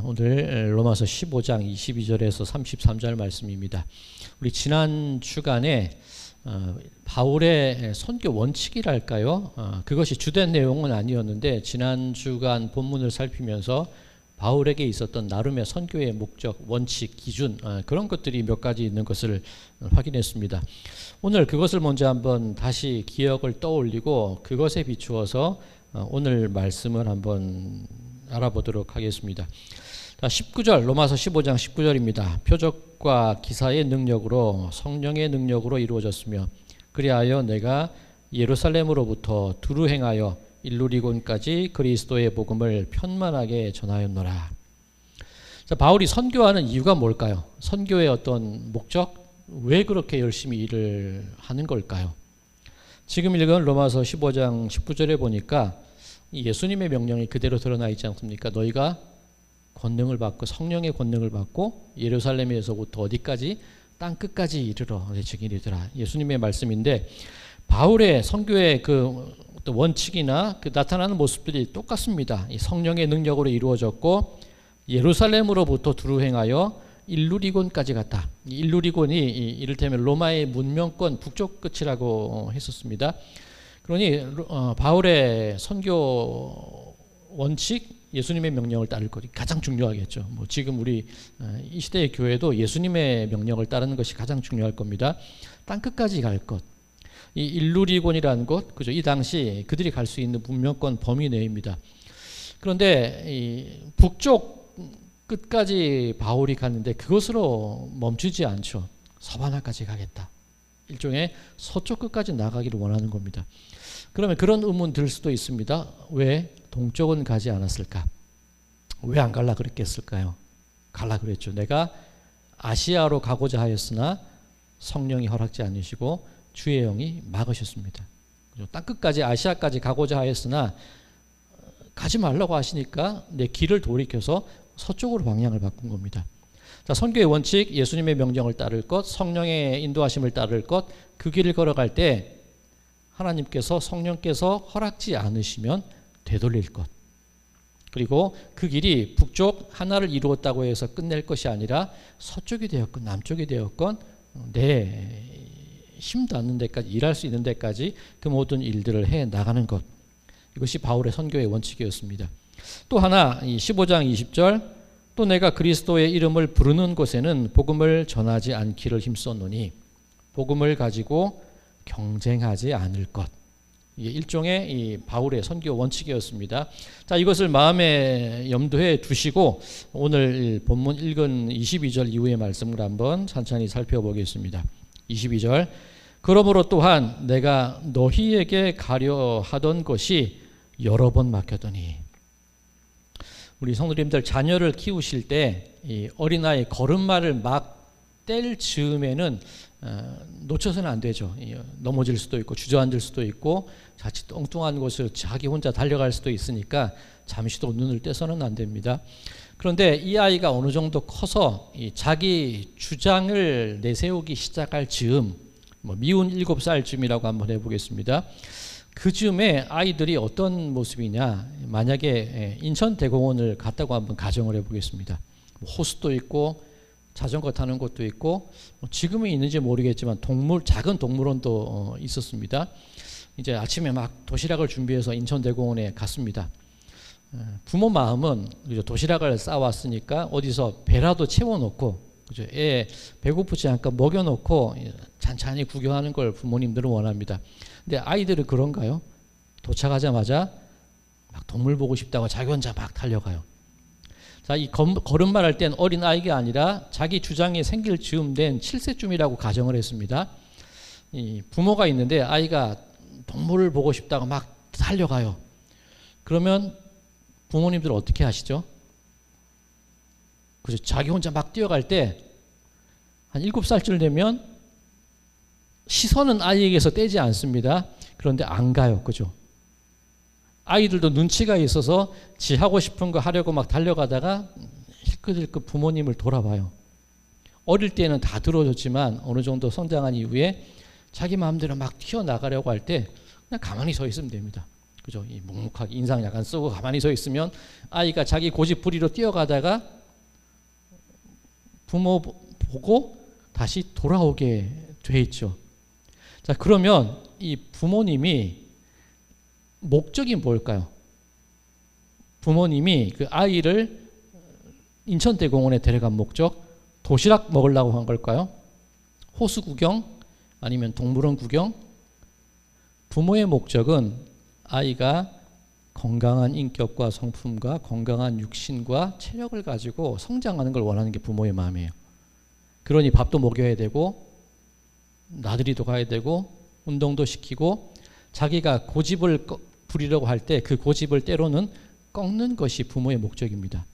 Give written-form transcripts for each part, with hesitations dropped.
오늘 로마서 15장 22절에서 33절 말씀입니다. 우리 지난 주간에 바울의 선교 원칙이랄까요? 그것이 주된 내용은 아니었는데 지난 주간 본문을 살피면서 바울에게 있었던 나름의 선교의 목적, 원칙, 기준 그런 것들이 몇 가지 있는 것을 확인했습니다. 오늘 그것을 먼저 한번 다시 기억을 떠올리고 그것에 비추어서 오늘 말씀을 한번 알아보도록 하겠습니다. 19절 로마서 15장 19절입니다. 표적과 기사의 능력으로 성령의 능력으로 이루어졌으며 그리하여 내가 예루살렘으로부터 두루 행하여 일루리곤까지 그리스도의 복음을 편만하게 전하였노라. 자, 바울이 선교하는 이유가 뭘까요? 선교의 어떤 목적? 왜 그렇게 열심히 일을 하는 걸까요? 지금 읽은 로마서 15장 19절에 보니까 예수님의 명령이 그대로 드러나 있지 않습니까? 너희가 권능을 받고 성령의 권능을 받고 예루살렘에서부터 어디까지? 땅 끝까지 이르러 내 증인이더라. 예수님의 말씀인데 바울의 선교의 그 원칙이나 그 나타나는 모습들이 똑같습니다. 이 성령의 능력으로 이루어졌고 예루살렘으로부터 두루 행하여 일루리곤까지 갔다. 일루리곤이 이를테면 로마의 문명권 북쪽 끝이라고 했었습니다. 그러니 바울의 선교 원칙, 예수님의 명령을 따를 것이 가장 중요하겠죠. 뭐 지금 우리 이 시대의 교회도 예수님의 명령을 따르는 것이 가장 중요할 겁니다. 땅 끝까지 갈 것. 이 일루리곤이라는 곳, 그죠? 이 당시 그들이 갈 수 있는 문명권 범위 내입니다. 그런데 이 북쪽 끝까지 바울이 갔는데 그것으로 멈추지 않죠. 서바나까지 가겠다. 일종의 서쪽 끝까지 나가기를 원하는 겁니다. 그러면 그런 의문 들 수도 있습니다. 왜 동쪽은 가지 않았을까? 왜 안 갈라 그랬겠을까요? 갈라 그랬죠. 내가 아시아로 가고자 하였으나 성령이 허락지 않으시고 주의 영이 막으셨습니다. 땅 끝까지 아시아까지 가고자 하였으나 가지 말라고 하시니까 내 길을 돌이켜서 서쪽으로 방향을 바꾼 겁니다. 자, 선교의 원칙, 예수님의 명령을 따를 것, 성령의 인도하심을 따를 것, 그 길을 걸어갈 때 하나님께서 성령께서 허락지 않으시면 되돌릴 것. 그리고 그 길이 북쪽 하나를 이루었다고 해서 끝낼 것이 아니라 서쪽이 되었건 남쪽이 되었건 내 힘도 않는 데까지 일할 수 있는 데까지 그 모든 일들을 해 나가는 것. 이것이 바울의 선교의 원칙이었습니다. 또 하나 이 15장 20절 또 내가 그리스도의 이름을 부르는 곳에는 복음을 전하지 않기를 힘썼노니 복음을 가지고 경쟁하지 않을 것. 이게 일종의 이 바울의 선교 원칙이었습니다. 자, 이것을 마음에 염두에 두시고 오늘 본문 읽은 22절 이후의 말씀을 한번 천천히 살펴보겠습니다. 22절 그러므로 또한 내가 너희에게 가려 하던 것이 여러 번 막혔더니 우리 성도님들 자녀를 키우실 때 이 어린아이 걸음마를 막 뗄 즈음에는 놓쳐서는 안 되죠. 넘어질 수도 있고 주저앉을 수도 있고 자칫 엉뚱한 곳을 자기 혼자 달려갈 수도 있으니까 잠시도 눈을 떼서는 안 됩니다. 그런데 이 아이가 어느 정도 커서 자기 주장을 내세우기 시작할 즈음, 미운 7살쯤이라고 한번 해보겠습니다. 그 즈음에 아이들이 어떤 모습이냐, 만약에 인천대공원을 갔다고 한번 가정을 해보겠습니다. 호수도 있고 자전거 타는 곳도 있고 지금은 있는지 모르겠지만 작은 동물원도 있었습니다. 이제 아침에 막 도시락을 준비해서 인천대공원에 갔습니다. 부모 마음은 도시락을 싸왔으니까 어디서 배라도 채워놓고 그죠? 애 배고프지 않게 먹여놓고 찬찬히 구경하는 걸 부모님들은 원합니다. 근데 아이들은 그런가요? 도착하자마자 막 동물 보고 싶다고 자기 혼자 막 달려가요. 자, 이 걸음말 할 땐 어린 아이가 아니라 자기 주장이 생길 즈음 된 7세쯤이라고 가정을 했습니다. 이 부모가 있는데 아이가 동물을 보고 싶다고 막 달려가요. 그러면 부모님들은 어떻게 하시죠? 그래서 자기 혼자 막 뛰어갈 때 한 7살쯤 되면 시선은 아이에게서 떼지 않습니다. 그런데 안 가요. 그죠? 아이들도 눈치가 있어서 지 하고 싶은 거 하려고 막 달려가다가 힐끗힐끗 부모님을 돌아봐요. 어릴 때는 다 들어줬지만 어느 정도 성장한 이후에 자기 마음대로 막 튀어나가려고 할 때 그냥 가만히 서 있으면 됩니다. 그죠? 이 묵묵하게 인상 약간 쓰고 가만히 서 있으면 아이가 자기 고집부리로 뛰어가다가 부모 보고 다시 돌아오게 돼 있죠. 자, 그러면 이 부모님이 목적이 뭘까요? 부모님이 그 아이를 인천대공원에 데려간 목적, 도시락 먹으려고 한 걸까요? 호수 구경? 아니면 동물원 구경? 부모의 목적은 아이가 건강한 인격과 성품과 건강한 육신과 체력을 가지고 성장하는 걸 원하는 게 부모의 마음이에요. 그러니 밥도 먹여야 되고 나들이도 가야 되고 운동도 시키고 자기가 고집을 부리려고 할 때 그 고집을 때로는 꺾는 것이 부모의 목적입니다.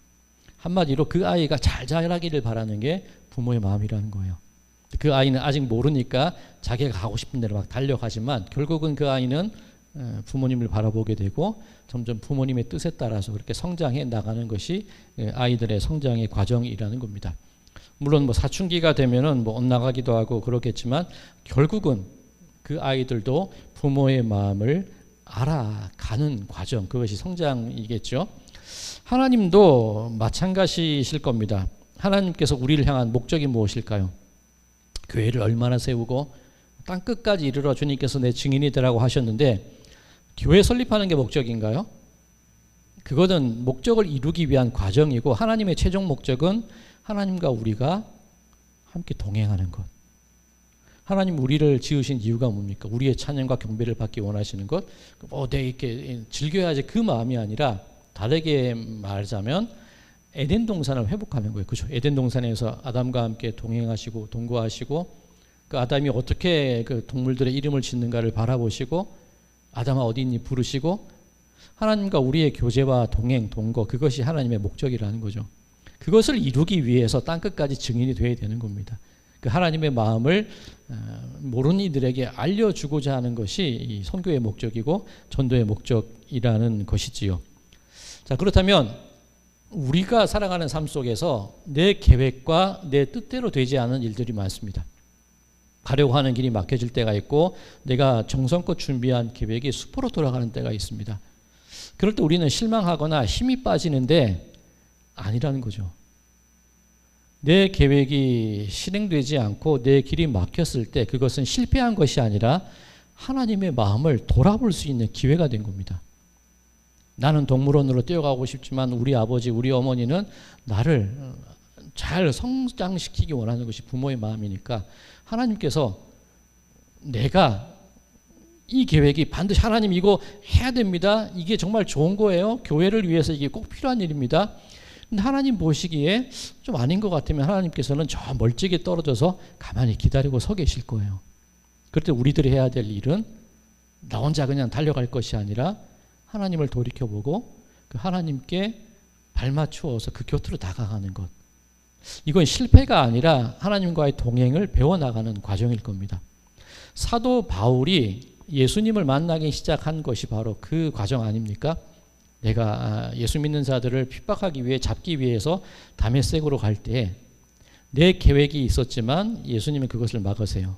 한마디로 그 아이가 잘 자라기를 바라는 게 부모의 마음이라는 거예요. 그 아이는 아직 모르니까 자기가 가고 싶은 데로 막 달려가지만 결국은 그 아이는 부모님을 바라보게 되고 점점 부모님의 뜻에 따라서 그렇게 성장해 나가는 것이 아이들의 성장의 과정이라는 겁니다. 물론 뭐 사춘기가 되면은 뭐 엇나가기도 하고 그렇겠지만 결국은 그 아이들도 부모의 마음을 알아가는 과정, 그것이 성장이겠죠. 하나님도 마찬가지이실 겁니다. 하나님께서 우리를 향한 목적이 무엇일까요? 교회를 얼마나 세우고 땅 끝까지 이르러 주님께서 내 증인이 되라고 하셨는데 교회 설립하는 게 목적인가요? 그것은 목적을 이루기 위한 과정이고 하나님의 최종 목적은 하나님과 우리가 함께 동행하는 것. 하나님 우리를 지으신 이유가 뭡니까? 우리의 찬양과 경배를 받기 원하시는 것. 내 이렇게 즐겨야지 그 마음이 아니라 다르게 말하자면 에덴 동산을 회복하는 거예요. 그죠? 에덴 동산에서 아담과 함께 동행하시고 동거하시고 그 아담이 어떻게 그 동물들의 이름을 짓는가를 바라보시고 아담아 어디 있니 부르시고 하나님과 우리의 교제와 동행, 동거 그것이 하나님의 목적이라는 거죠. 그것을 이루기 위해서 땅끝까지 증인이 되어야 되는 겁니다. 그 하나님의 마음을 모르는 이들에게 알려주고자 하는 것이 이 선교의 목적이고 전도의 목적이라는 것이지요. 자, 그렇다면 우리가 살아가는 삶 속에서 내 계획과 내 뜻대로 되지 않은 일들이 많습니다. 가려고 하는 길이 막혀질 때가 있고 내가 정성껏 준비한 계획이 수포로 돌아가는 때가 있습니다. 그럴 때 우리는 실망하거나 힘이 빠지는데 아니라는 거죠. 내 계획이 실행되지 않고 내 길이 막혔을 때 그것은 실패한 것이 아니라 하나님의 마음을 돌아볼 수 있는 기회가 된 겁니다. 나는 동물원으로 뛰어가고 싶지만 우리 아버지, 우리 어머니는 나를 잘 성장시키기 원하는 것이 부모의 마음이니까 하나님께서 내가 이 계획이 반드시 하나님 이거 해야 됩니다. 이게 정말 좋은 거예요. 교회를 위해서 이게 꼭 필요한 일입니다. 근데 하나님 보시기에 좀 아닌 것 같으면 하나님께서는 저 멀찍이 떨어져서 가만히 기다리고 서 계실 거예요. 그럴 때 우리들이 해야 될 일은 나 혼자 그냥 달려갈 것이 아니라 하나님을 돌이켜보고 그 하나님께 발맞추어서 그 곁으로 다가가는 것. 이건 실패가 아니라 하나님과의 동행을 배워나가는 과정일 겁니다. 사도 바울이 예수님을 만나기 시작한 것이 바로 그 과정 아닙니까? 내가 예수 믿는 자들을 핍박하기 위해 잡기 위해서 다메섹으로 갈 때 내 계획이 있었지만 예수님은 그것을 막으세요.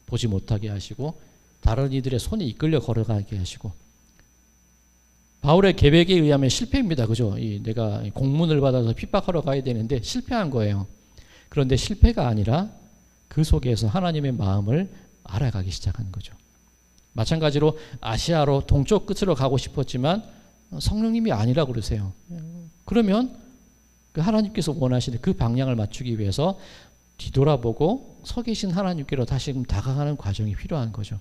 보지 못하게 하시고 다른 이들의 손에 이끌려 걸어가게 하시고 바울의 계획에 의하면 실패입니다. 그죠? 내가 공문을 받아서 핍박하러 가야 되는데 실패한 거예요. 그런데 실패가 아니라 그 속에서 하나님의 마음을 알아가기 시작한 거죠. 마찬가지로 아시아로 동쪽 끝으로 가고 싶었지만 성령님이 아니라고 그러세요. 그러면 그 하나님께서 원하시는 그 방향을 맞추기 위해서 뒤돌아보고 서 계신 하나님께로 다시금 다가가는 과정이 필요한 거죠.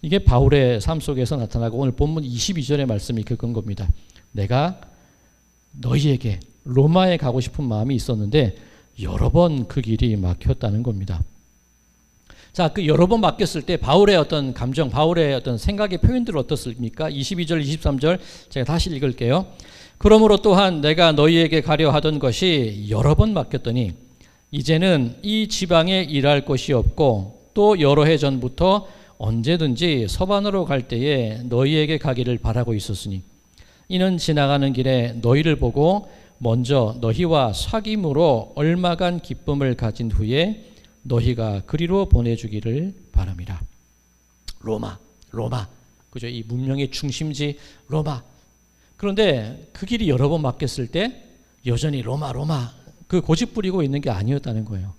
이게 바울의 삶 속에서 나타나고 오늘 본문 22절의 말씀이 그건 겁니다. 내가 너희에게 로마에 가고 싶은 마음이 있었는데 여러 번 그 길이 막혔다는 겁니다. 자, 그 여러 번 맡겼을 때 바울의 어떤 감정, 바울의 어떤 생각의 표현들은 어떻습니까? 22절, 23절 제가 다시 읽을게요. 그러므로 또한 내가 너희에게 가려 하던 것이 여러 번 맡겼더니 이제는 이 지방에 일할 곳이 없고 또 여러 해 전부터 언제든지 서반으로 갈 때에 너희에게 가기를 바라고 있었으니 이는 지나가는 길에 너희를 보고 먼저 너희와 사귐으로 얼마간 기쁨을 가진 후에 너희가 그리로 보내주기를 바랍니다. 로마. 그죠? 이 문명의 중심지 로마. 그런데 그 길이 여러 번 바뀌었을 때 여전히 로마 그 고집 부리고 있는 게 아니었다는 거예요.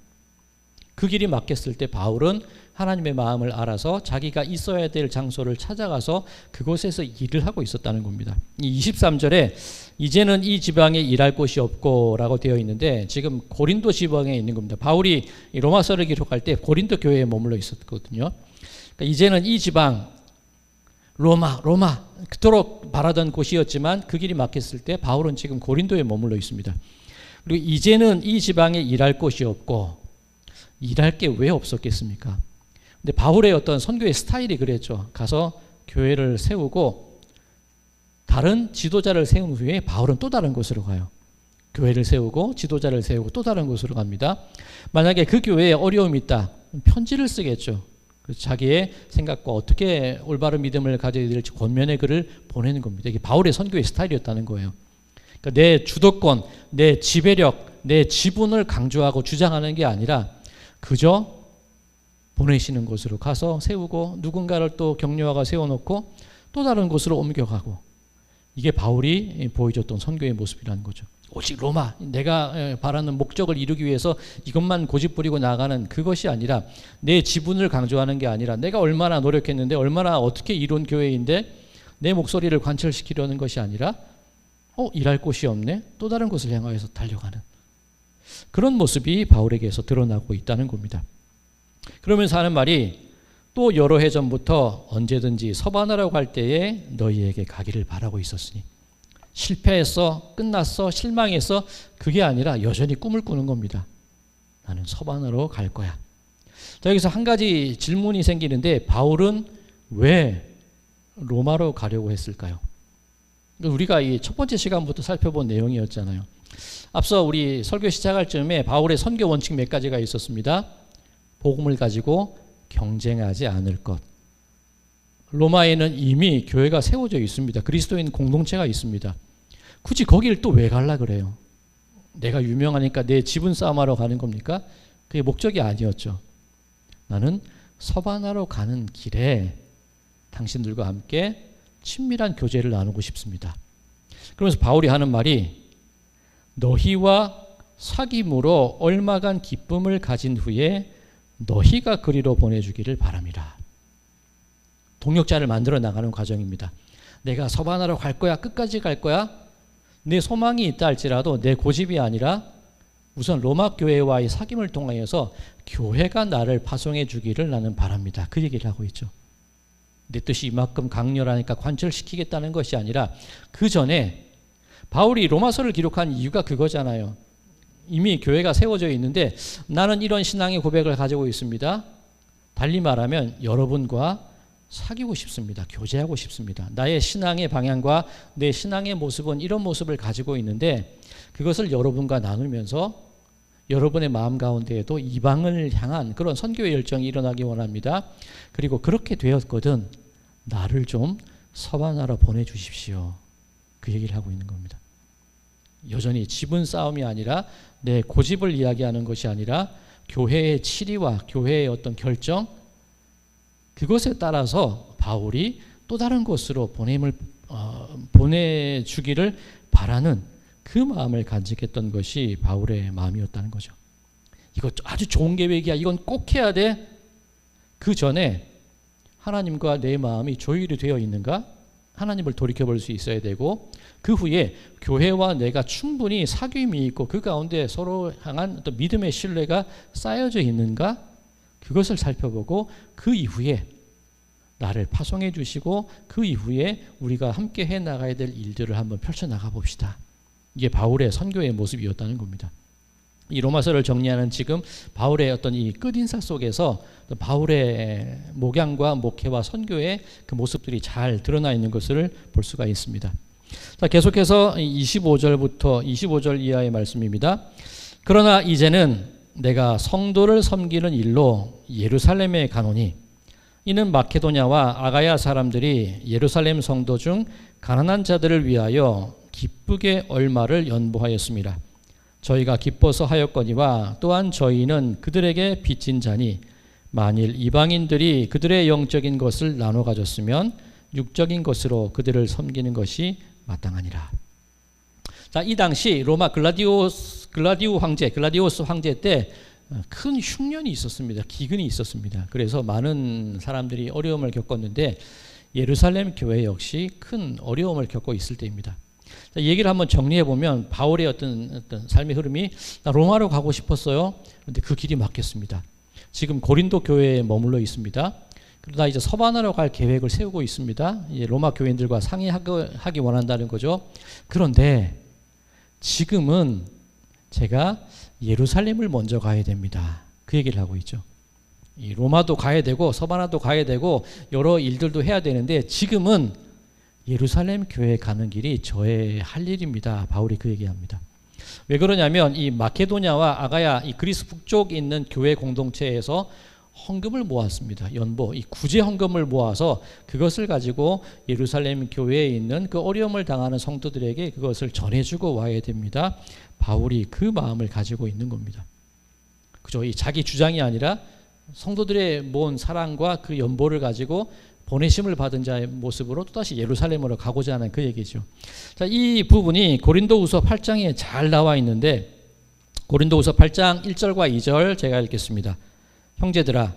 그 길이 바뀌었을 때 바울은 하나님의 마음을 알아서 자기가 있어야 될 장소를 찾아가서 그곳에서 일을 하고 있었다는 겁니다. 이 23절에 이제는 이 지방에 일할 곳이 없고 라고 되어 있는데 지금 고린도 지방에 있는 겁니다. 바울이 로마서를 기록할 때 고린도 교회에 머물러 있었거든요. 그러니까 이제는 이 지방 로마 그토록 바라던 곳이었지만 그 길이 막혔을 때 바울은 지금 고린도에 머물러 있습니다. 그리고 이제는 이 지방에 일할 곳이 없고 일할 게 왜 없었겠습니까? 근데 바울의 어떤 선교의 스타일이 그랬죠. 가서 교회를 세우고 다른 지도자를 세운 후에 바울은 또 다른 곳으로 가요. 교회를 세우고 지도자를 세우고 또 다른 곳으로 갑니다. 만약에 그 교회에 어려움이 있다, 편지를 쓰겠죠. 자기의 생각과 어떻게 올바른 믿음을 가져야 될지 권면의 글을 보내는 겁니다. 이게 바울의 선교의 스타일이었다는 거예요. 그러니까 내 주도권, 내 지배력, 내 지분을 강조하고 주장하는 게 아니라 그저 보내시는 곳으로 가서 세우고 누군가를 또 격려하고 세워놓고 또 다른 곳으로 옮겨가고, 이게 바울이 보여줬던 선교의 모습이라는 거죠. 오직 로마, 내가 바라는 목적을 이루기 위해서 이것만 고집부리고 나가는 그것이 아니라, 내 지분을 강조하는 게 아니라 내가 얼마나 노력했는데 얼마나 어떻게 이룬 교회인데 내 목소리를 관철시키려는 것이 아니라 일할 곳이 없네, 또 다른 곳을 향하여서 달려가는 그런 모습이 바울에게서 드러나고 있다는 겁니다. 그러면서 하는 말이, 또 여러 해 전부터 언제든지 서바나라고 할 때에 너희에게 가기를 바라고 있었으니, 실패했어, 끝났어, 실망했어, 그게 아니라 여전히 꿈을 꾸는 겁니다. 나는 서바나로 갈 거야. 자, 여기서 한 가지 질문이 생기는데, 바울은 왜 로마로 가려고 했을까요? 우리가 이 첫 번째 시간부터 살펴본 내용이었잖아요. 앞서 우리 설교 시작할 즈음에 바울의 선교 원칙 몇 가지가 있었습니다. 복음을 가지고 경쟁하지 않을 것. 로마에는 이미 교회가 세워져 있습니다. 그리스도인 공동체가 있습니다. 굳이 거기를 또 왜 가려 그래요? 내가 유명하니까 내 지분 싸움하러 가는 겁니까? 그게 목적이 아니었죠. 나는 서바나로 가는 길에 당신들과 함께 친밀한 교제를 나누고 싶습니다. 그러면서 바울이 하는 말이, 너희와 사귐으로 얼마간 기쁨을 가진 후에 너희가 그리로 보내주기를 바랍니다. 동역자를 만들어 나가는 과정입니다. 내가 서바나로 갈 거야, 끝까지 갈 거야. 내 소망이 있다 할지라도 내 고집이 아니라 우선 로마 교회와의 사귐을 통하여서 교회가 나를 파송해 주기를 나는 바랍니다. 그 얘기를 하고 있죠. 내 뜻이 이만큼 강렬하니까 관철시키겠다는 것이 아니라, 그 전에 바울이 로마서를 기록한 이유가 그거잖아요. 이미 교회가 세워져 있는데 나는 이런 신앙의 고백을 가지고 있습니다. 달리 말하면 여러분과 사귀고 싶습니다. 교제하고 싶습니다. 나의 신앙의 방향과 내 신앙의 모습은 이런 모습을 가지고 있는데, 그것을 여러분과 나누면서 여러분의 마음 가운데에도 이방을 향한 그런 선교의 열정이 일어나기 원합니다. 그리고 그렇게 되었거든 나를 좀 서바나로 보내주십시오. 그 얘기를 하고 있는 겁니다. 여전히 지분 싸움이 아니라, 내 고집을 이야기하는 것이 아니라, 교회의 치리와 교회의 어떤 결정, 그것에 따라서 바울이 또 다른 곳으로 보내주기를 바라는 그 마음을 간직했던 것이 바울의 마음이었다는 거죠. 이거 아주 좋은 계획이야, 이건 꼭 해야 돼. 그 전에 하나님과 내 마음이 조율이 되어 있는가? 하나님을 돌이켜볼 수 있어야 되고, 그 후에 교회와 내가 충분히 사귐이 있고 그 가운데 서로 향한 어떤 믿음의 신뢰가 쌓여져 있는가? 그것을 살펴보고, 그 이후에 나를 파송해 주시고 그 이후에 우리가 함께 해나가야 될 일들을 한번 펼쳐나가 봅시다. 이게 바울의 선교의 모습이었다는 겁니다. 이 로마서를 정리하는 지금 바울의 어떤 이 끝인사 속에서 바울의 목양과 목회와 선교의 그 모습들이 잘 드러나 있는 것을 볼 수가 있습니다. 자, 계속해서 25절 이하의 말씀입니다. 그러나 이제는 내가 성도를 섬기는 일로 예루살렘에 가노니, 이는 마케도냐와 아가야 사람들이 예루살렘 성도 중 가난한 자들을 위하여 기쁘게 얼마를 연보하였습니다. 저희가 기뻐서 하였거니와 또한 저희는 그들에게 빚진 자니, 만일 이방인들이 그들의 영적인 것을 나눠 가졌으면 육적인 것으로 그들을 섬기는 것이 마땅하니라. 자, 이 당시 로마 글라디오스 황제 때 큰 흉년이 있었습니다. 기근이 있었습니다. 그래서 많은 사람들이 어려움을 겪었는데 예루살렘 교회 역시 큰 어려움을 겪고 있을 때입니다. 자, 얘기를 한번 정리해 보면 바울의 어떤 삶의 흐름이 나 로마로 가고 싶었어요. 그런데 그 길이 막혔습니다. 지금 고린도 교회에 머물러 있습니다. 그러다 이제 서바나로 갈 계획을 세우고 있습니다. 이제 로마 교인들과 상의하기 원한다는 거죠. 그런데 지금은 제가 예루살렘을 먼저 가야 됩니다. 그 얘기를 하고 있죠. 이 로마도 가야 되고 서바나도 가야 되고 여러 일들도 해야 되는데 지금은 예루살렘 교회에 가는 길이 저의 할 일입니다. 바울이 그 얘기합니다. 왜 그러냐면 이 마케도냐와 아가야 이 그리스 북쪽에 있는 교회 공동체에서 헌금을 모았습니다. 연보, 이 구제 헌금을 모아서 그것을 가지고 예루살렘 교회에 있는 그 어려움을 당하는 성도들에게 그것을 전해주고 와야 됩니다. 바울이 그 마음을 가지고 있는 겁니다. 그죠? 이 자기 주장이 아니라 성도들의 모은 사랑과 그 연보를 가지고 보내심을 받은 자의 모습으로 또다시 예루살렘으로 가고자 하는 그 얘기죠. 자, 이 부분이 고린도후서 8장에 잘 나와 있는데 고린도후서 8장 1절과 2절 제가 읽겠습니다. 형제들아,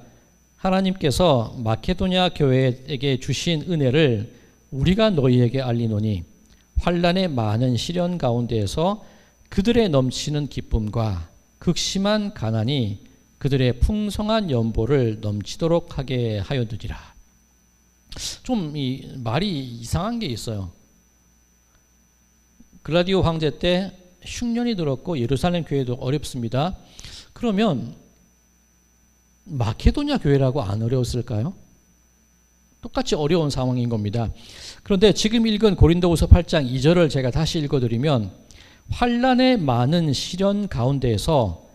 하나님께서 마케도냐 교회에게 주신 은혜를 우리가 너희에게 알리노니 환난의 많은 시련 가운데에서 그들의 넘치는 기쁨과 극심한 가난이 그들의 풍성한 연보를 넘치도록 하게 하였느니라. 좀 이 말이 이상한 게 있어요. 글라디오 황제 때 흉년이 들었고 예루살렘 교회도 어렵습니다. 그러면 마케도냐 교회라고 안 어려웠을까요? 똑같이 어려운 상황인 겁니다. 그런데 지금 읽은 고린도후서 8장 2절을 제가 다시 읽어드리면 환난의 많은 시련 가운데에서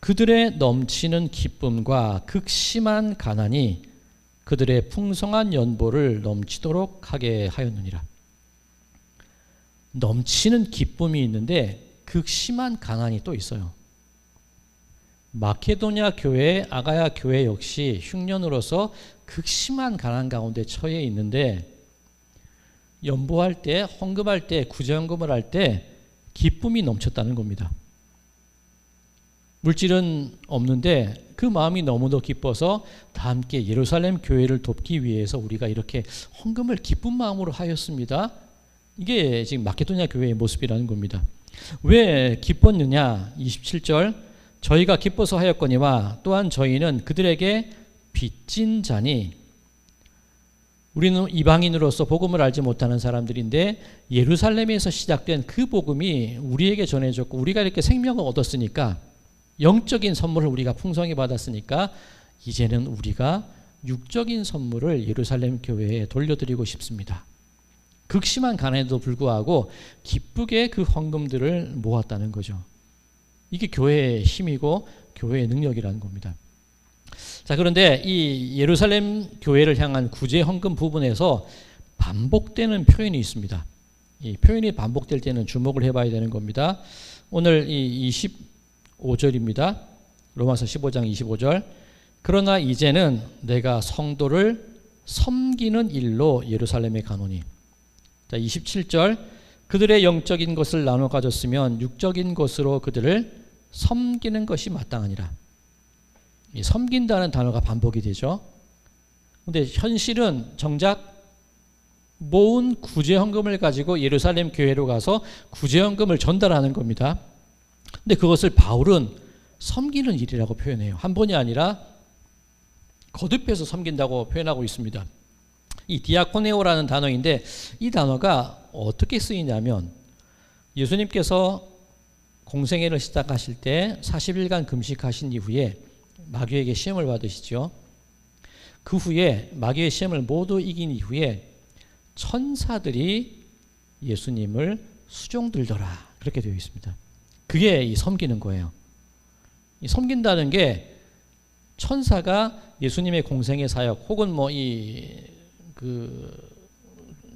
그들의 넘치는 기쁨과 극심한 가난이 그들의 풍성한 연보를 넘치도록 하게 하였느니라. 넘치는 기쁨이 있는데 극심한 가난이 또 있어요. 마케도냐 교회, 아가야 교회 역시 흉년으로서 극심한 가난 가운데 처해 있는데 연보할 때, 헌금할 때, 구제헌금을 할 때 기쁨이 넘쳤다는 겁니다. 물질은 없는데 그 마음이 너무도 기뻐서 다 함께 예루살렘 교회를 돕기 위해서 우리가 이렇게 헌금을 기쁜 마음으로 하였습니다. 이게 지금 마케도냐 교회의 모습이라는 겁니다. 왜 기뻤느냐? 27절 저희가 기뻐서 하였거니와 또한 저희는 그들에게 빚진 자니 우리는 이방인으로서 복음을 알지 못하는 사람들인데 예루살렘에서 시작된 그 복음이 우리에게 전해졌고 우리가 이렇게 생명을 얻었으니까 영적인 선물을 우리가 풍성히 받았으니까 이제는 우리가 육적인 선물을 예루살렘 교회에 돌려드리고 싶습니다. 극심한 가난에도 불구하고 기쁘게 그 헌금들을 모았다는 거죠. 이게 교회의 힘이고 교회의 능력이라는 겁니다. 자, 그런데 이 예루살렘 교회를 향한 구제 헌금 부분에서 반복되는 표현이 있습니다. 이 표현이 반복될 때는 주목을 해봐야 되는 겁니다. 오늘 이 25절입니다. 로마서 15장 25절. 그러나 이제는 내가 성도를 섬기는 일로 예루살렘에 가노니. 자, 27절. 그들의 영적인 것을 나눠 가졌으면 육적인 것으로 그들을 섬기는 것이 마땅하니라. 이 섬긴다는 단어가 반복이 되죠. 그런데 현실은 정작 모은 구제헌금을 가지고 예루살렘 교회로 가서 구제헌금을 전달하는 겁니다. 근데 그것을 바울은 섬기는 일이라고 표현해요. 한 번이 아니라 거듭해서 섬긴다고 표현하고 있습니다. 이 디아코네오라는 단어인데 이 단어가 어떻게 쓰이냐면 예수님께서 공생애를 시작하실 때 40일간 금식하신 이후에 마귀에게 시험을 받으시죠. 그 후에 마귀의 시험을 모두 이긴 이후에 천사들이 예수님을 수종들더라 그렇게 되어 있습니다. 그게 이 섬기는 거예요. 이 섬긴다는 게 천사가 예수님의 공생의 사역 혹은 뭐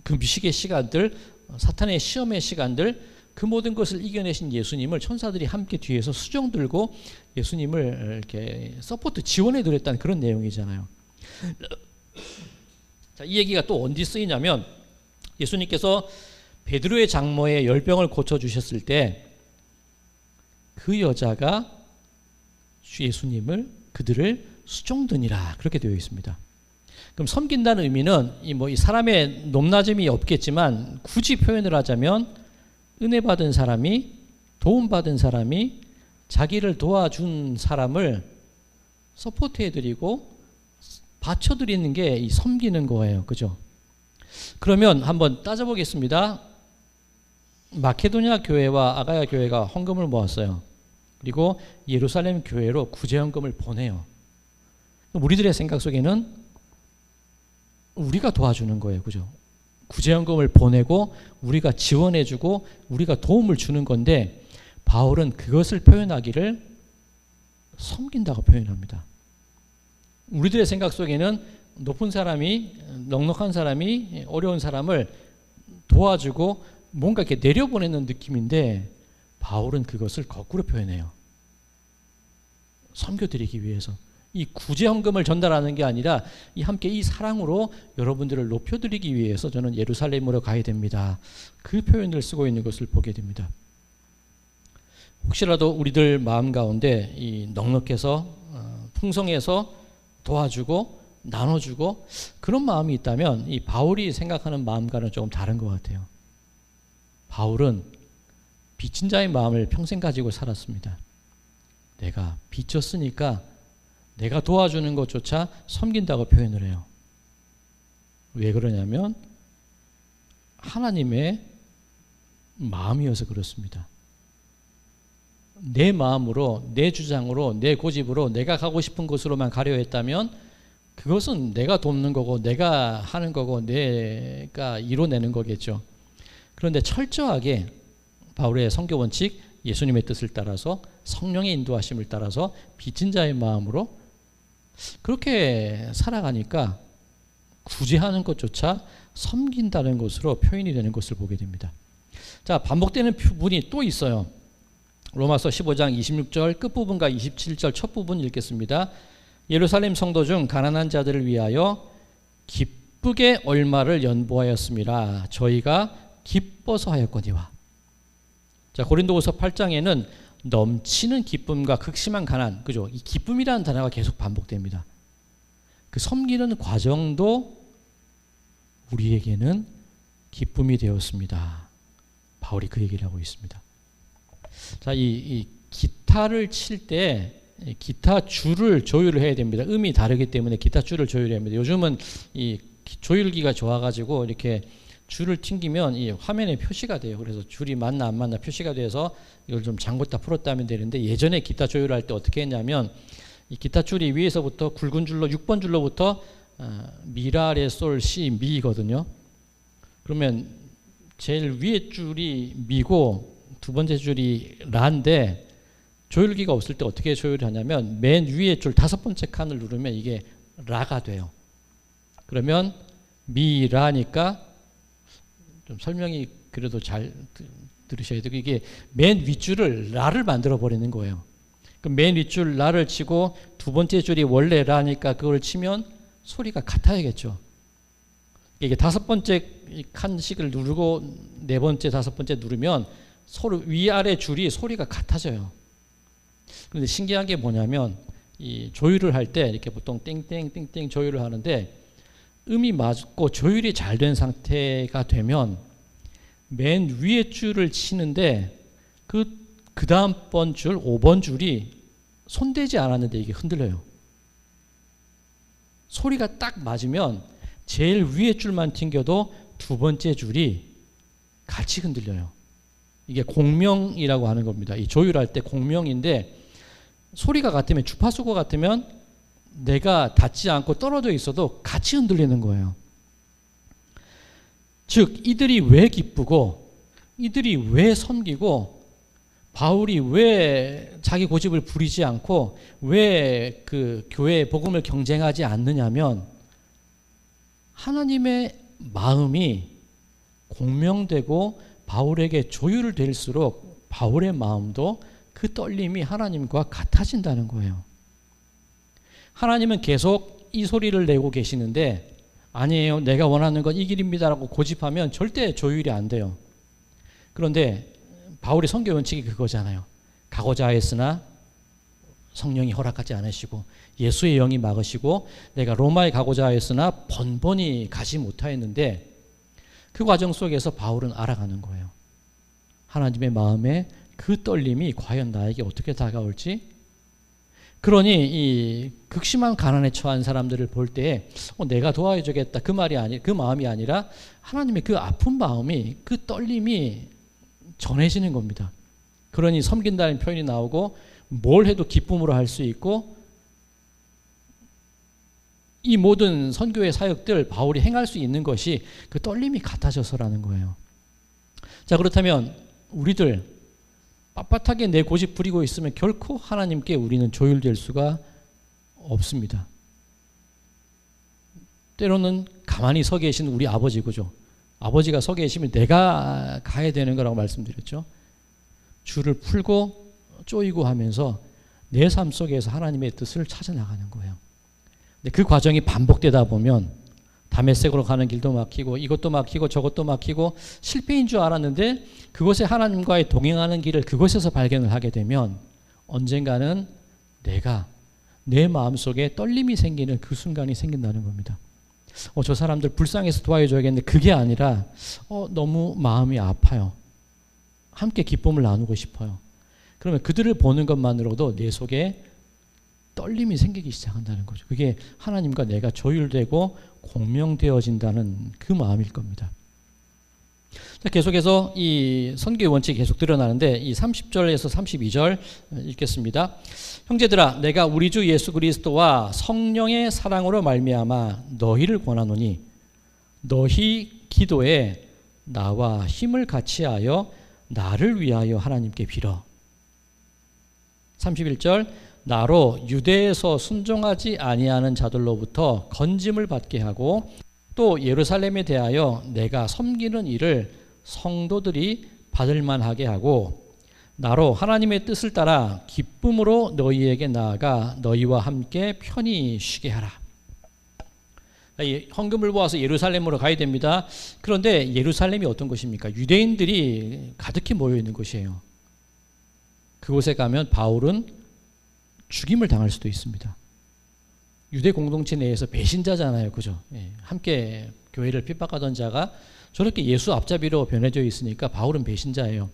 금식의 시간들, 사탄의 시험의 시간들 그 모든 것을 이겨내신 예수님을 천사들이 함께 뒤에서 수종 들고 예수님을 이렇게 서포트 지원해 드렸다는 그런 내용이잖아요. 자, 이 얘기가 또 어디 쓰이냐면 예수님께서 베드로의 장모의 열병을 고쳐주셨을 때 그 여자가 주 예수님을 그들을 수종드니라 그렇게 되어 있습니다. 그럼 섬긴다는 의미는 이 사람의 높낮음이 없겠지만 굳이 표현을 하자면 은혜 받은 사람이 도움받은 사람이 자기를 도와준 사람을 서포트해드리고 받쳐드리는 게 이 섬기는 거예요. 그죠? 그러면 한번 따져보겠습니다. 마케도냐 교회와 아가야 교회가 헌금을 모았어요. 그리고 예루살렘 교회로 구제헌금을 보내요. 우리들의 생각 속에는 우리가 도와주는 거예요. 그죠? 구제헌금을 보내고 우리가 지원해주고 우리가 도움을 주는 건데 바울은 그것을 표현하기를 섬긴다고 표현합니다. 우리들의 생각 속에는 높은 사람이, 넉넉한 사람이 어려운 사람을 도와주고 뭔가 이렇게 내려보내는 느낌인데 바울은 그것을 거꾸로 표현해요. 섬겨드리기 위해서. 이 구제헌금을 전달하는 게 아니라 함께 이 사랑으로 여러분들을 높여드리기 위해서 저는 예루살렘으로 가야 됩니다. 그 표현을 쓰고 있는 것을 보게 됩니다. 혹시라도 우리들 마음 가운데 이 넉넉해서 풍성해서 도와주고 나눠주고 그런 마음이 있다면 이 바울이 생각하는 마음과는 조금 다른 것 같아요. 바울은 빚진 자의 마음을 평생 가지고 살았습니다. 내가 빚졌으니까 내가 도와주는 것조차 섬긴다고 표현을 해요. 왜 그러냐면 하나님의 마음이어서 그렇습니다. 내 마음으로, 내 주장으로, 내 고집으로 내가 가고 싶은 곳으로만 가려 했다면 그것은 내가 돕는 거고 내가 하는 거고 내가 이뤄내는 거겠죠. 그런데 철저하게 바울의 선교 원칙, 예수님의 뜻을 따라서 성령의 인도하심을 따라서 빚진 자의 마음으로 그렇게 살아가니까 구제하는 것조차 섬긴다는 것으로 표현이 되는 것을 보게 됩니다. 자, 반복되는 부분이 또 있어요. 로마서 15장 26절 끝부분과 27절 첫 부분 읽겠습니다. 예루살렘 성도 중 가난한 자들을 위하여 기쁘게 얼마를 연보하였음이라 저희가 기뻐서 하였거니와. 자, 고린도후서 8장에는 넘치는 기쁨과 극심한 가난, 그죠? 이 기쁨이라는 단어가 계속 반복됩니다. 그 섬기는 과정도 우리에게는 기쁨이 되었습니다. 바울이 그 얘기를 하고 있습니다. 자, 이 기타를 칠 때 기타 줄을 조율을 해야 됩니다. 음이 다르기 때문에 기타 줄을 조율해야 합니다. 요즘은 이 조율기가 좋아가지고 이렇게 줄을 튕기면 이 화면에 표시가 돼요. 그래서 줄이 맞나 안 맞나 표시가 돼서 이걸 좀 잠궜다 풀었다 하면 되는데 예전에 기타 조율할 때 어떻게 했냐면 이 기타 줄이 위에서부터 굵은 줄로 6번 줄로부터 미라, 레, 솔, 시, 미거든요. 그러면 제일 위에 줄이 미고 두 번째 줄이 라인데 조율기가 없을 때 어떻게 조율을 하냐면 맨 위에 줄 5번째 칸을 누르면 이게 라가 돼요. 그러면 미라니까 좀 설명이 그래도 잘 들으셔야 되고 이게 맨 윗줄을 라를 만들어 버리는 거예요. 그럼 맨 윗줄 라를 치고 두 번째 줄이 원래 라니까 그걸 치면 소리가 같아야겠죠. 이게 5번째 칸씩을 누르고 4번째, 5번째 누르면 서로 위아래 줄이 소리가 같아져요. 그런데 신기한 게 뭐냐면 이 조율을 할 때 이렇게 보통 땡땡땡땡 조율을 하는데 음이 맞고 조율이 잘 된 상태가 되면 맨 위에 줄을 치는데 그 다음번 줄 5번 줄이 손대지 않았는데 이게 흔들려요. 소리가 딱 맞으면 제일 위에 줄만 튕겨도 두 번째 줄이 같이 흔들려요. 이게 공명이라고 하는 겁니다. 이 조율할 때 공명인데 소리가 같으면 주파수가 같으면 내가 닿지 않고 떨어져 있어도 같이 흔들리는 거예요. 즉 이들이 왜 기쁘고 이들이 왜 섬기고 바울이 왜 자기 고집을 부리지 않고 왜 그 교회의 복음을 경쟁하지 않느냐면 하나님의 마음이 공명되고 바울에게 조율될수록 바울의 마음도 그 떨림이 하나님과 같아진다는 거예요. 하나님은 계속 이 소리를 내고 계시는데 아니에요, 내가 원하는 건 이 길입니다라고 고집하면 절대 조율이 안 돼요. 그런데 바울의 선교 원칙이 그거잖아요. 가고자 하였으나 성령이 허락하지 않으시고 예수의 영이 막으시고 내가 로마에 가고자 하였으나 번번이 가지 못하였는데 그 과정 속에서 바울은 알아가는 거예요. 하나님의 마음에 그 떨림이 과연 나에게 어떻게 다가올지. 그러니 이 극심한 가난에 처한 사람들을 볼 때 내가 도와주겠다 그 마음이 아니라 하나님의 그 아픈 마음이, 그 떨림이 전해지는 겁니다. 그러니 섬긴다는 표현이 나오고 뭘 해도 기쁨으로 할 수 있고, 이 모든 선교의 사역들 바울이 행할 수 있는 것이 그 떨림이 같아져서라는 거예요. 자, 그렇다면 우리들 빳빳하게 내 고집 부리고 있으면 결코 하나님께 우리는 조율될 수가 없습니다. 때로는 가만히 서 계신 우리 아버지, 그죠? 아버지가 서 계시면 내가 가야 되는 거라고 말씀드렸죠. 줄을 풀고 쪼이고 하면서 내 삶 속에서 하나님의 뜻을 찾아 나가는 거예요. 근데 그 과정이 반복되다 보면 다메섹으로 가는 길도 막히고 이것도 막히고 저것도 막히고 실패인 줄 알았는데 그곳에 하나님과의 동행하는 길을 그곳에서 발견을 하게 되면 언젠가는 내 마음속에 떨림이 생기는 그 순간이 생긴다는 겁니다. 저 사람들 불쌍해서 도와줘야겠는데 그게 아니라 너무 마음이 아파요. 함께 기쁨을 나누고 싶어요. 그러면 그들을 보는 것만으로도 내 속에 떨림이 생기기 시작한다는 거죠. 그게 하나님과 내가 조율되고 공명되어진다는 그 마음일 겁니다. 자, 계속해서 이 선교의 원칙이 계속 드러나는데 이 30절에서 32절 읽겠습니다. 형제들아, 내가 우리 주 예수 그리스도와 성령의 사랑으로 말미암아 너희를 권하노니 너희 기도에 나와 힘을 같이하여 나를 위하여 하나님께 빌어. 31절, 나로 유대에서 순종하지 아니하는 자들로부터 건짐을 받게 하고 또 예루살렘에 대하여 내가 섬기는 일을 성도들이 받을 만하게 하고 나로 하나님의 뜻을 따라 기쁨으로 너희에게 나아가 너희와 함께 편히 쉬게 하라. 이 헌금을 모아서 예루살렘으로 가야 됩니다. 그런데 예루살렘이 어떤 곳입니까? 유대인들이 가득히 모여 있는 곳이에요. 그곳에 가면 바울은 죽임을 당할 수도 있습니다. 유대 공동체 내에서 배신자잖아요, 그죠? 함께 교회를 핍박하던 자가 저렇게 예수 앞잡이로 변해져 있으니까 바울은 배신자예요.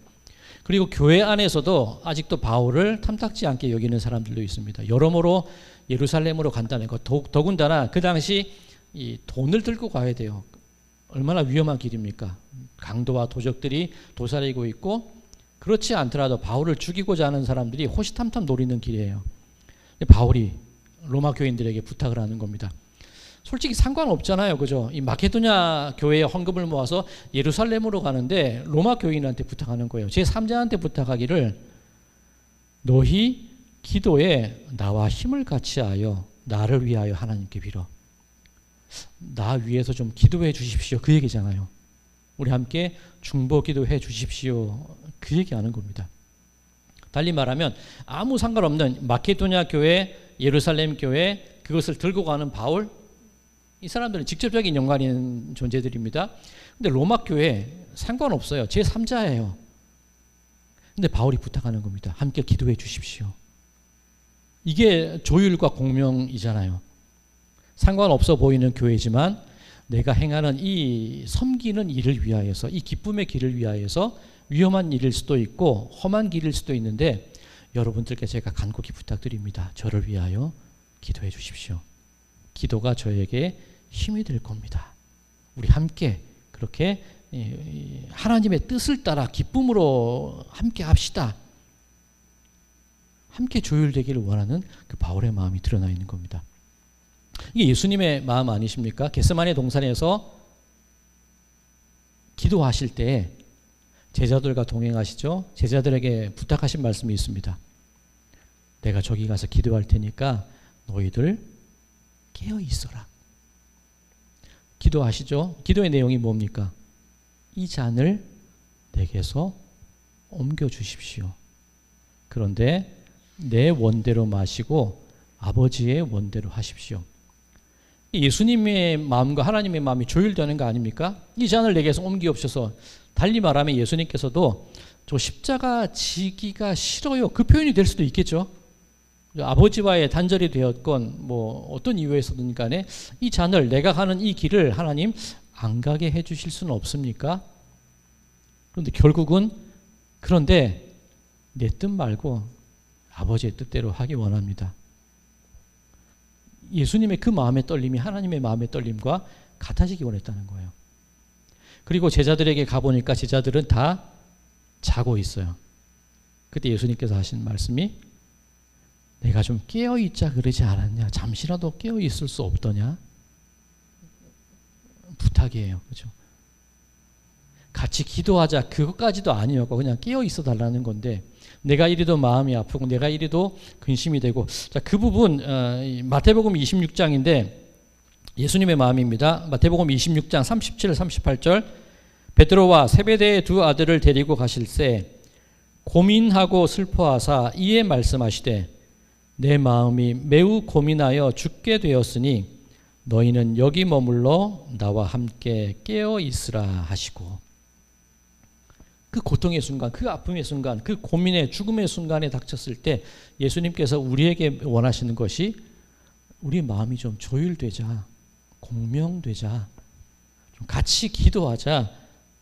그리고 교회 안에서도 아직도 바울을 탐탁지 않게 여기는 사람들도 있습니다. 여러모로 예루살렘으로 간다는 것, 더군다나 그 당시 이 돈을 들고 가야 돼요. 얼마나 위험한 길입니까? 강도와 도적들이 도사리고 있고, 그렇지 않더라도 바울을 죽이고자 하는 사람들이 호시탐탐 노리는 길이에요. 바울이 로마 교인들에게 부탁을 하는 겁니다. 솔직히 상관없잖아요, 그죠? 이 마케도냐 교회에 헌금을 모아서 예루살렘으로 가는데 로마 교인한테 부탁하는 거예요. 제3자한테 부탁하기를 너희 기도에 나와 힘을 같이하여 나를 위하여 하나님께 빌어. 나 위해서 좀 기도해 주십시오, 그 얘기잖아요. 우리 함께 중보 기도해 주십시오, 그 얘기하는 겁니다. 달리 말하면 아무 상관없는 마케도냐 교회, 예루살렘 교회, 그것을 들고 가는 바울, 이 사람들은 직접적인 연관이 있는 존재들입니다. 근데 로마 교회 상관없어요. 제3자예요. 근데 바울이 부탁하는 겁니다. 함께 기도해 주십시오. 이게 조율과 공명이잖아요. 상관없어 보이는 교회지만 내가 행하는 이 섬기는 일을 위하여서, 이 기쁨의 길을 위하여서 위험한 일일 수도 있고 험한 길일 수도 있는데 여러분들께 제가 간곡히 부탁드립니다. 저를 위하여 기도해 주십시오. 기도가 저에게 힘이 될 겁니다. 우리 함께 그렇게 하나님의 뜻을 따라 기쁨으로 함께 합시다. 함께 조율되기를 원하는 그 바울의 마음이 드러나 있는 겁니다. 이게 예수님의 마음 아니십니까? 겟세마네 동산에서 기도하실 때 제자들과 동행하시죠. 제자들에게 부탁하신 말씀이 있습니다. 내가 저기 가서 기도할 테니까 너희들 깨어 있어라. 기도하시죠. 기도의 내용이 뭡니까? 이 잔을 내게서 옮겨 주십시오. 그런데 내 원대로 마시고 아버지의 원대로 하십시오. 예수님의 마음과 하나님의 마음이 조율되는 거 아닙니까? 이 잔을 내게서 옮기옵소서. 달리 말하면 예수님께서도 저 십자가 지기가 싫어요. 그 표현이 될 수도 있겠죠. 아버지와의 단절이 되었건 뭐 어떤 이유에서든 간에 이 잔을, 내가 가는 이 길을 하나님 안 가게 해 주실 수는 없습니까? 그런데 결국은 그런데 내 뜻 말고 아버지의 뜻대로 하기 원합니다. 예수님의 그 마음의 떨림이 하나님의 마음의 떨림과 같아지기 원했다는 거예요. 그리고 제자들에게 가보니까 제자들은 다 자고 있어요. 그때 예수님께서 하신 말씀이 내가 좀 깨어있자 그러지 않았냐? 잠시라도 깨어있을 수 없더냐? 부탁이에요. 그렇죠? 같이 기도하자 그것까지도 아니었고 그냥 깨어있어 달라는 건데 내가 이리도 마음이 아프고 내가 이리도 근심이 되고 자, 그 부분 마태복음 26장인데 예수님의 마음입니다. 마태복음 26장 37, 38절 베드로와 세베대의 두 아들을 데리고 가실새 고민하고 슬퍼하사 이에 말씀하시되 내 마음이 매우 고민하여 죽게 되었으니 너희는 여기 머물러 나와 함께 깨어 있으라 하시고 그 고통의 순간, 그 아픔의 순간, 그 고민의 죽음의 순간에 닥쳤을 때 예수님께서 우리에게 원하시는 것이 우리 마음이 좀 조율되자, 공명되자, 좀 같이 기도하자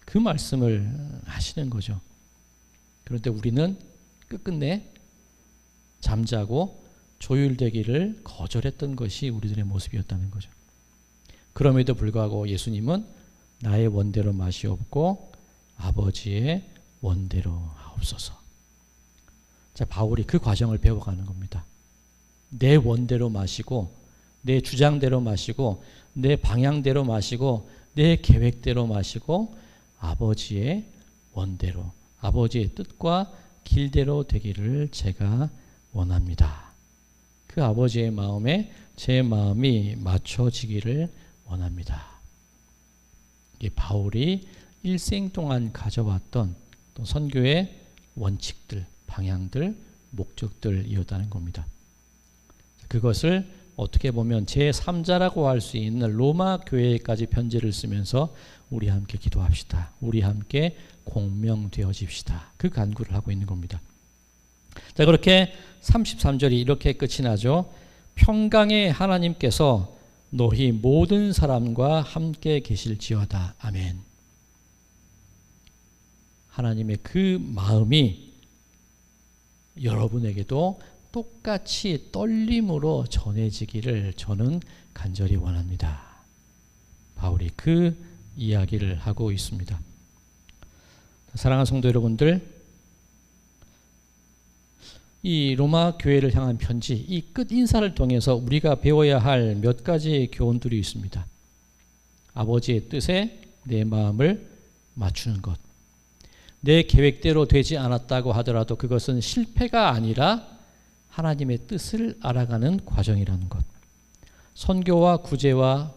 그 말씀을 하시는 거죠. 그런데 우리는 끝끝내 잠자고 조율되기를 거절했던 것이 우리들의 모습이었다는 거죠. 그럼에도 불구하고 예수님은 나의 원대로 마시옵고 아버지의 원대로 하옵소서. 자, 바울이 그 과정을 배워가는 겁니다. 내 원대로 마시고 내 주장대로 마시고 내 방향대로 마시고 내 계획대로 마시고 아버지의 원대로 아버지의 뜻과 길대로 되기를 제가 원합니다. 그 아버지의 마음에 제 마음이 맞춰지기를 원합니다. 이게 바울이 일생 동안 가져왔던 또 선교의 원칙들, 방향들, 목적들이었다는 겁니다. 그것을 어떻게 보면 제3자라고 할 수 있는 로마 교회까지 편지를 쓰면서 우리 함께 기도합시다. 우리 함께 공명되어집시다. 그 간구를 하고 있는 겁니다. 자, 그렇게 33절이 이렇게 끝이 나죠. 평강의 하나님께서 너희 모든 사람과 함께 계실지어다. 아멘. 하나님의 그 마음이 여러분에게도 똑같이 떨림으로 전해지기를 저는 간절히 원합니다. 바울이 그 이야기를 하고 있습니다. 사랑하는 성도 여러분들, 이 로마 교회를 향한 편지, 이 끝 인사를 통해서 우리가 배워야 할 몇 가지 교훈들이 있습니다. 아버지의 뜻에 내 마음을 맞추는 것. 내 계획대로 되지 않았다고 하더라도 그것은 실패가 아니라 하나님의 뜻을 알아가는 과정이라는 것. 선교와 구제와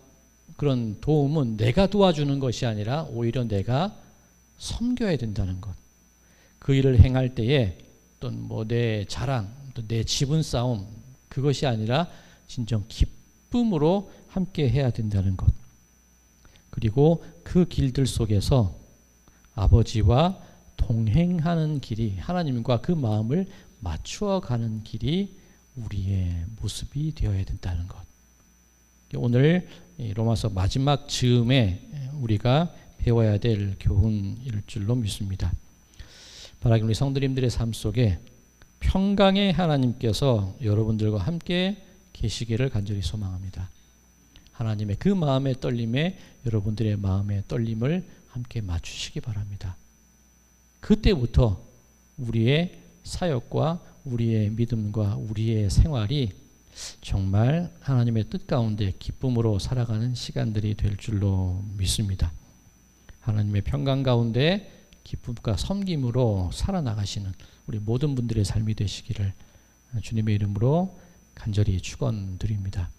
그런 도움은 내가 도와주는 것이 아니라 오히려 내가 섬겨야 된다는 것. 그 일을 행할 때에 어떤 뭐 내 자랑, 또 내 지분 싸움 그것이 아니라 진정 기쁨으로 함께 해야 된다는 것. 그리고 그 길들 속에서 아버지와 동행하는 길이 하나님과 그 마음을 맞추어 가는 길이 우리의 모습이 되어야 된다는 것. 오늘 로마서 마지막 즈음에 우리가 배워야 될 교훈일 줄로 믿습니다. 바라기 우리 성도님들의 삶 속에 평강의 하나님께서 여러분들과 함께 계시기를 간절히 소망합니다. 하나님의 그 마음의 떨림에 여러분들의 마음의 떨림을 함께 맞추시기 바랍니다. 그때부터 우리의 사역과 우리의 믿음과 우리의 생활이 정말 하나님의 뜻 가운데 기쁨으로 살아가는 시간들이 될 줄로 믿습니다. 하나님의 평강 가운데 기쁨과 섬김으로 살아나가시는 우리 모든 분들의 삶이 되시기를 주님의 이름으로 간절히 축원드립니다.